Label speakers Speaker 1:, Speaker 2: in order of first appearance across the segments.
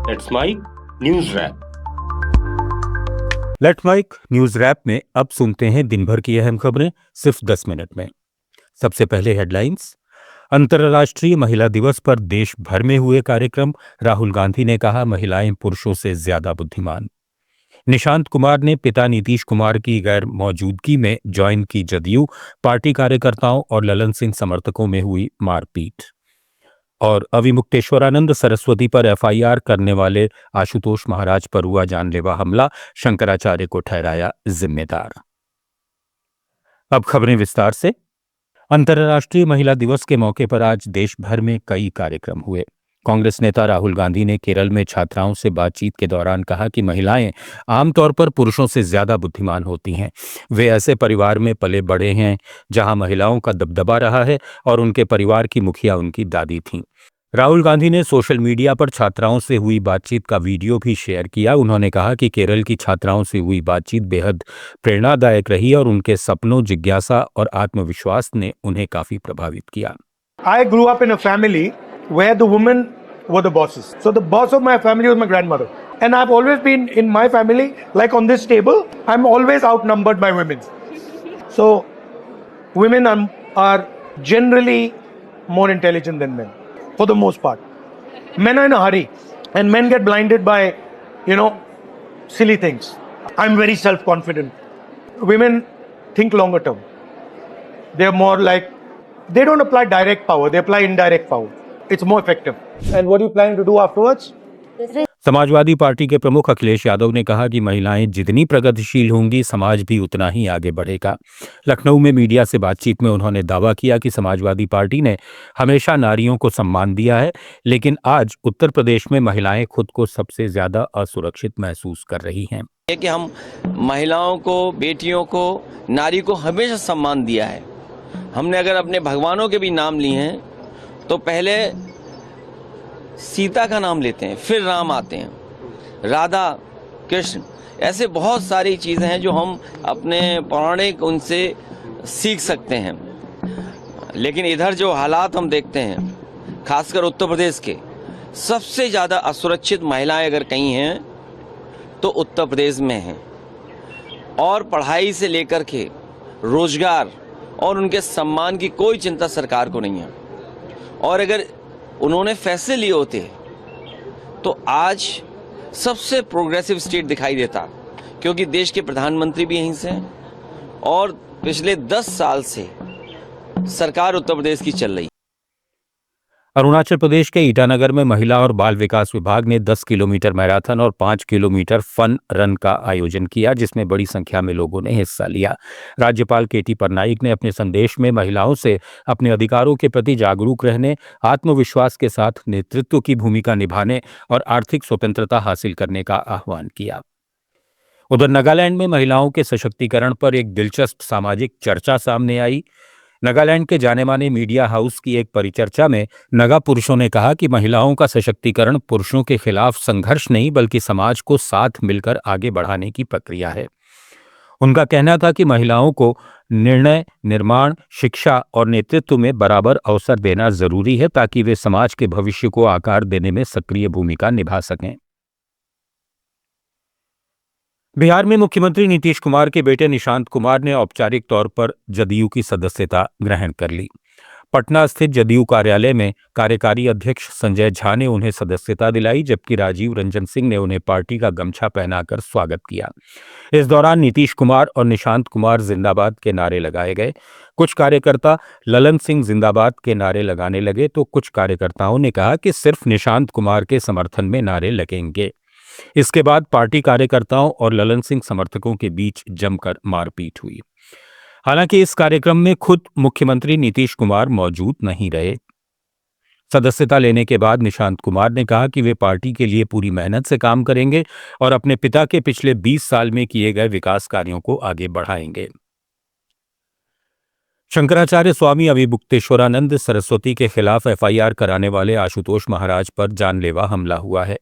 Speaker 1: Let's mic news wrap.
Speaker 2: Let's mic news wrap में अब सुनते हैं दिन भर की अहम खबरें सिर्फ 10 मिनट में। सबसे पहले हेडलाइंस। अंतर्राष्ट्रीय महिला दिवस पर देश भर में हुए कार्यक्रम। राहुल गांधी ने कहा, महिलाएं पुरुषों से ज्यादा बुद्धिमान। निशांत कुमार ने पिता नीतीश कुमार की गैर मौजूदगी में ज्वाइन की जदयू। पार्टी कार्यकर्ताओं और ललन सिंह समर्थकों में हुई मारपीट। और अविमुक्तेश्वरानंद सरस्वती पर एफआईआर करने वाले आशुतोष महाराज पर हुआ जानलेवा हमला, शंकराचार्य को ठहराया जिम्मेदार। अब खबरें विस्तार से। अंतर्राष्ट्रीय महिला दिवस के मौके पर आज देश भर में कई कार्यक्रम हुए। कांग्रेस नेता राहुल गांधी ने केरल में छात्राओं से बातचीत के दौरान कहा कि महिलाएं आमतौर पर पुरुषों से ज्यादा बुद्धिमान होती हैं। वे ऐसे परिवार में पले बड़े हैं जहां महिलाओं का दबदबा रहा है और उनके परिवार की मुखिया उनकी दादी थीं। राहुल गांधी ने सोशल मीडिया पर छात्राओं से हुई बातचीत का वीडियो भी शेयर किया। उन्होंने कहा कि केरल की छात्राओं से हुई बातचीत बेहद प्रेरणादायक रही और उनके सपनों, जिज्ञासा और आत्मविश्वास ने उन्हें काफी प्रभावित किया।
Speaker 3: I grew up in a family where the women were the bosses. So the boss of my family was my grandmother. And I've always been in my family, like on this table, I'm always outnumbered by women. So women are generally more intelligent than men, for the most part. Men are in a hurry, and men get blinded by, silly things. I'm very self-confident. Women think longer term. They're more like, they don't apply direct power, they apply indirect power. It's more effective. And what are you planning to do afterwards?
Speaker 2: Samajwadi party के प्रमुख अखिलेश यादव ने कहा कि महिलाएं जितनी प्रगतिशील होंगी, समाज भी उतना ही आगे बढ़ेगा। लखनऊ में मीडिया से बातचीत में उन्होंने दावा किया कि समाजवादी पार्टी ने हमेशा नारियों को सम्मान दिया है, लेकिन आज उत्तर प्रदेश में महिलाएं खुद को सबसे ज्यादा असुरक्षित महसूस कर रही हैं।
Speaker 4: कि हम महिलाओं को, बेटियों को, नारी को हमेशा सम्मान दिया है। हमने अगर अपने भगवानों के भी नाम लिए हैं तो पहले सीता का नाम लेते हैं, फिर राम आते हैं, राधा, कृष्ण, ऐसे बहुत सारी चीज़ें हैं जो हम अपने पौराणिक उनसे सीख सकते हैं। लेकिन इधर जो हालात हम देखते हैं, खासकर उत्तर प्रदेश के, सबसे ज़्यादा असुरक्षित महिलाएं अगर कहीं हैं तो उत्तर प्रदेश में हैं। और पढ़ाई से लेकर के रोजगार और उनके सम्मान की कोई चिंता सरकार को नहीं है। और अगर उन्होंने फैसले लिए होते तो आज सबसे प्रोग्रेसिव स्टेट दिखाई देता, क्योंकि देश के प्रधानमंत्री भी यहीं से हैं और पिछले 10 साल से सरकार उत्तर प्रदेश की चल रही।
Speaker 2: अरुणाचल प्रदेश के ईटानगर में महिला और बाल विकास विभाग ने 10 किलोमीटर मैराथन और 5 किलोमीटर फन रन का आयोजन किया, जिसमें बड़ी संख्या में लोगों ने हिस्सा लिया। राज्यपाल केटी पटनायक ने अपने संदेश में महिलाओं से अपने अधिकारों के प्रति जागरूक रहने, आत्मविश्वास के साथ नेतृत्व की भूमिका निभाने और आर्थिक स्वतंत्रता हासिल करने का आह्वान किया। उधर नागालैंड में महिलाओं के सशक्तिकरण पर एक दिलचस्प सामाजिक चर्चा सामने आई। नागालैंड के जाने माने मीडिया हाउस की एक परिचर्चा में नगा पुरुषों ने कहा कि महिलाओं का सशक्तिकरण पुरुषों के खिलाफ संघर्ष नहीं, बल्कि समाज को साथ मिलकर आगे बढ़ाने की प्रक्रिया है। उनका कहना था कि महिलाओं को निर्णय, निर्माण, शिक्षा और नेतृत्व में बराबर अवसर देना जरूरी है, ताकि वे समाज के भविष्य को आकार देने में सक्रिय भूमिका निभा सकें। बिहार में मुख्यमंत्री नीतीश कुमार के बेटे निशांत कुमार ने औपचारिक तौर पर जदयू की सदस्यता ग्रहण कर ली। पटना स्थित जदयू कार्यालय में कार्यकारी अध्यक्ष संजय झा ने उन्हें सदस्यता दिलाई, जबकि राजीव रंजन सिंह ने उन्हें पार्टी का गमछा पहनाकर स्वागत किया। इस दौरान नीतीश कुमार और निशांत कुमार जिंदाबाद के नारे लगाए गए। कुछ कार्यकर्ता ललन सिंह जिंदाबाद के नारे लगाने लगे तो कुछ कार्यकर्ताओं ने कहा कि सिर्फ निशांत कुमार के समर्थन में नारे लगेंगे। इसके बाद पार्टी कार्यकर्ताओं और ललन सिंह समर्थकों के बीच जमकर मारपीट हुई। हालांकि इस कार्यक्रम में खुद मुख्यमंत्री नीतीश कुमार मौजूद नहीं रहे। सदस्यता लेने के बाद निशांत कुमार ने कहा कि वे पार्टी के लिए पूरी मेहनत से काम करेंगे और अपने पिता के पिछले 20 साल में किए गए विकास कार्यों को आगे बढ़ाएंगे। शंकराचार्य स्वामी अभिमुक्तेश्वरानंद सरस्वती के खिलाफ एफआईआर कराने वाले आशुतोष महाराज पर जानलेवा हमला हुआ है।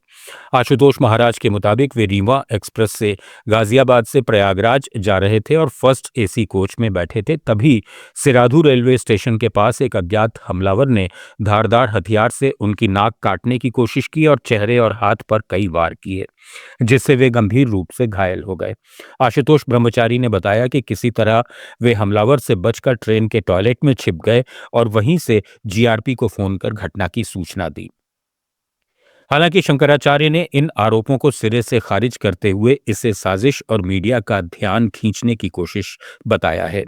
Speaker 2: आशुतोष महाराज के मुताबिक वे रीवा एक्सप्रेस से गाजियाबाद से प्रयागराज जा रहे थे और फर्स्ट एसी कोच में बैठे थे। तभी सिराधु रेलवे स्टेशन के पास एक अज्ञात हमलावर ने धारदार हथियार से उनकी नाक काटने की कोशिश की और चेहरे और हाथ पर कई वार किए, जिससे वे गंभीर रूप से घायल हो गए। आशुतोष ब्रह्मचारी ने बताया कि किसी तरह वे हमलावर से बचकर ट्रेन के टॉयलेट में छिप गए और वहीं से जीआरपी को फोन कर घटना की सूचना दी। हालांकि शंकराचार्य ने इन आरोपों को सिरे से खारिज करते हुए इसे साजिश और मीडिया का ध्यान खींचने की कोशिश बताया है।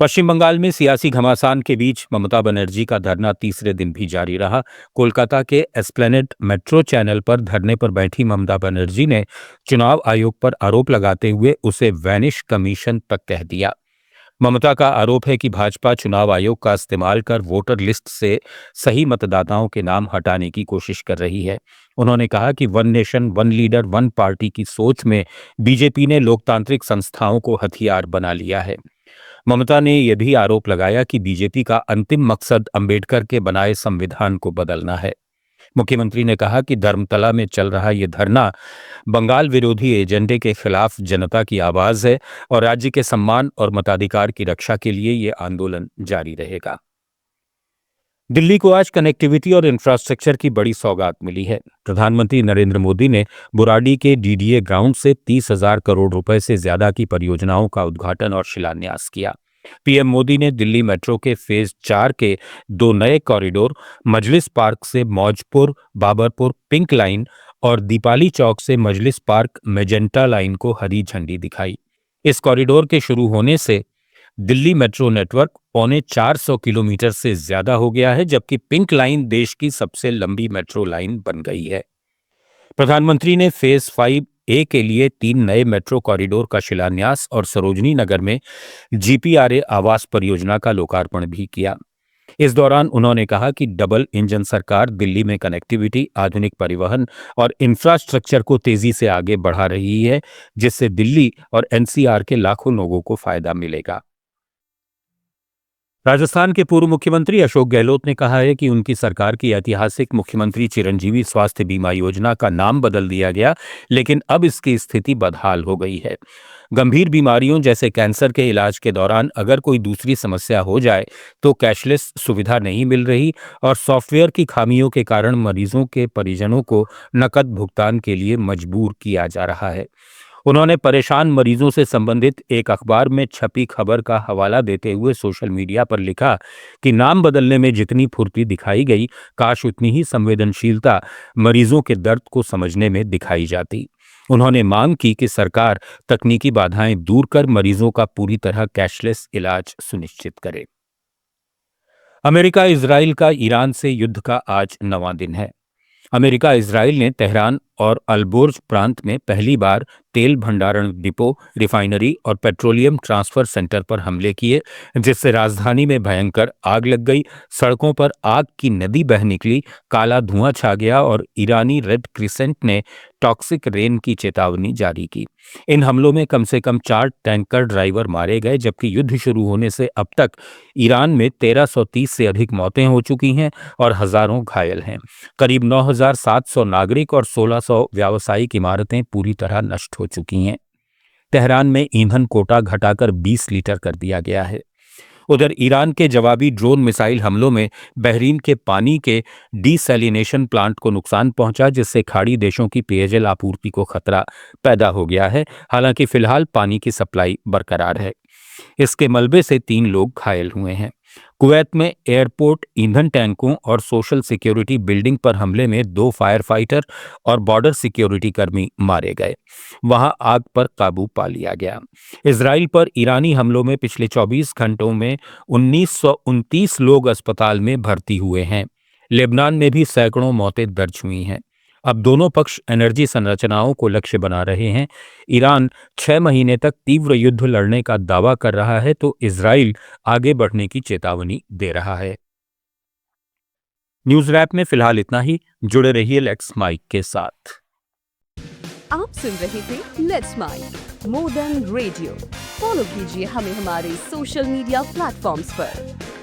Speaker 2: पश्चिम बंगाल में सियासी घमासान के बीच ममता बनर्जी का धरना तीसरे दिन भी जारी रहा। कोलकाता के एस्प्लेनेड मेट्रो चैनल पर धरने पर बैठी ममता बनर्जी ने चुनाव आयोग पर आरोप लगाते हुए उसे वैनिश कमीशन तक कह दिया। ममता का आरोप है कि भाजपा चुनाव आयोग का इस्तेमाल कर वोटर लिस्ट से सही मतदाताओं के नाम हटाने की कोशिश कर रही है। उन्होंने कहा कि one nation one leader one party की सोच में बीजेपी ने लोकतांत्रिक संस्थाओं को हथियार बना लिया है। ममता ने यह भी आरोप लगाया कि बीजेपी का अंतिम मकसद अंबेडकर के बनाए संविधान को बदलना है। मुख्यमंत्री ने कहा कि धर्मतला में चल रहा ये धरना बंगाल विरोधी एजेंडे के खिलाफ जनता की आवाज है और राज्य के सम्मान और मताधिकार की रक्षा के लिए ये आंदोलन जारी रहेगा। दिल्ली को आज कनेक्टिविटी और इंफ्रास्ट्रक्चर की बड़ी सौगात मिली है। प्रधानमंत्री नरेंद्र मोदी ने बुराडी के डीडीए ग्राउंड से 30,000 करोड़ रुपए से ज्यादा की परियोजनाओं का उद्घाटन और शिलान्यास किया। पीएम मोदी ने दिल्ली मेट्रो के फेज 4 के 2 नए कॉरिडोर मजलिस पार्क से मौजपुर बाबरपुर पिंक लाइन और दीपाली चौक से मजलिस पार्क मेजेंटा लाइन को हरी झंडी दिखाई। इस कॉरिडोर के शुरू होने से दिल्ली मेट्रो नेटवर्क 450 किलोमीटर से ज्यादा हो गया है, जबकि पिंक लाइन देश की सबसे लंबी मेट्रो लाइन बन गई है। प्रधानमंत्री ने फेज 5A के लिए 3 नए मेट्रो कॉरिडोर का शिलान्यास और सरोजनी नगर में जीपीआरए आवास परियोजना का लोकार्पण भी किया। इस दौरान उन्होंने कहा कि डबल इंजन सरकार दिल्ली में कनेक्टिविटी, आधुनिक परिवहन और इंफ्रास्ट्रक्चर को तेजी से आगे बढ़ा रही है, जिससे दिल्ली और एनसीआर के लाखों लोगों को फायदा मिलेगा। राजस्थान के पूर्व मुख्यमंत्री अशोक गहलोत ने कहा है कि उनकी सरकार की ऐतिहासिक मुख्यमंत्री चिरंजीवी स्वास्थ्य बीमा योजना का नाम बदल दिया गया, लेकिन अब इसकी स्थिति बदहाल हो गई है। गंभीर बीमारियों जैसे कैंसर के इलाज के दौरान अगर कोई दूसरी समस्या हो जाए तो कैशलेस सुविधा नहीं मिल रही और सॉफ्टवेयर की खामियों के कारण मरीजों के परिजनों को नकद भुगतान के लिए मजबूर किया जा रहा है। उन्होंने परेशान मरीजों से संबंधित एक अखबार में छपी खबर का हवाला देते हुए सोशल मीडिया पर लिखा कि नाम बदलने में जितनी फुर्ती दिखाई गई, काश उतनी ही संवेदनशीलता मरीजों के दर्द को समझने में दिखाई जाती। उन्होंने मांग की कि सरकार तकनीकी बाधाएं दूर कर मरीजों का पूरी तरह कैशलेस इलाज सुनिश्चित करे। अमेरिका इजराइल का ईरान से युद्ध का आज 9वां दिन है। अमेरिका इजराइल ने तेहरान और अलबोर्ज प्रांत में पहली बार तेल भंडारण डिपो, रिफाइनरी और पेट्रोलियम ट्रांसफर सेंटर पर हमले किए, जिससे राजधानी में भयंकर आग लग गई। सड़कों पर आग की नदी बह निकली, काला धुआं छा गया और ईरानी रेड क्रिसेंट ने टॉक्सिक रेन की चेतावनी जारी की। इन हमलों में कम से कम 4 टैंकर ड्राइवर मारे गए, जबकि युद्ध शुरू होने से अब तक ईरान में 1330 से अधिक मौतें हो चुकी हैं और हजारों घायल हैं। करीब 9700 नागरिक और 1600 व्यावसायिक इमारतें पूरी तरह नष्ट हो चुकी हैं। तेहरान में ईंधन कोटा घटाकर 20 लीटर कर दिया गया है। उधर ईरान के जवाबी ड्रोन मिसाइल हमलों में बहरीन के पानी के डीसैलिनेशन प्लांट को नुकसान पहुंचा, जिससे खाड़ी देशों की पेयजल आपूर्ति को खतरा पैदा हो गया है। हालांकि फिलहाल पानी की सप्लाई बरकरार है। इसके मलबे से 3 लोग घायल हुए हैं। कुवैत में एयरपोर्ट, ईंधन टैंकों और सोशल सिक्योरिटी बिल्डिंग पर हमले में 2 फायर फाइटर और बॉर्डर सिक्योरिटी कर्मी मारे गए। वहां आग पर काबू पा लिया गया। इजराइल पर ईरानी हमलों में पिछले 24 घंटों में 1929 लोग अस्पताल में भर्ती हुए हैं। लेबनान में भी सैकड़ों मौतें दर्ज हुई हैं। अब दोनों पक्ष एनर्जी संरचनाओं को लक्ष्य बना रहे हैं। ईरान 6 महीने तक तीव्र युद्ध लड़ने का दावा कर रहा है, तो इजराइल आगे बढ़ने की चेतावनी दे रहा है। न्यूज रैप में फिलहाल इतना ही। जुड़े रहिए लेट्स माइक के साथ।
Speaker 5: आप सुन रहे थे let's mic more than radio. Follow कीजिए हमें हमारे सोशल मीडिया प्लेटफॉर्म्स पर।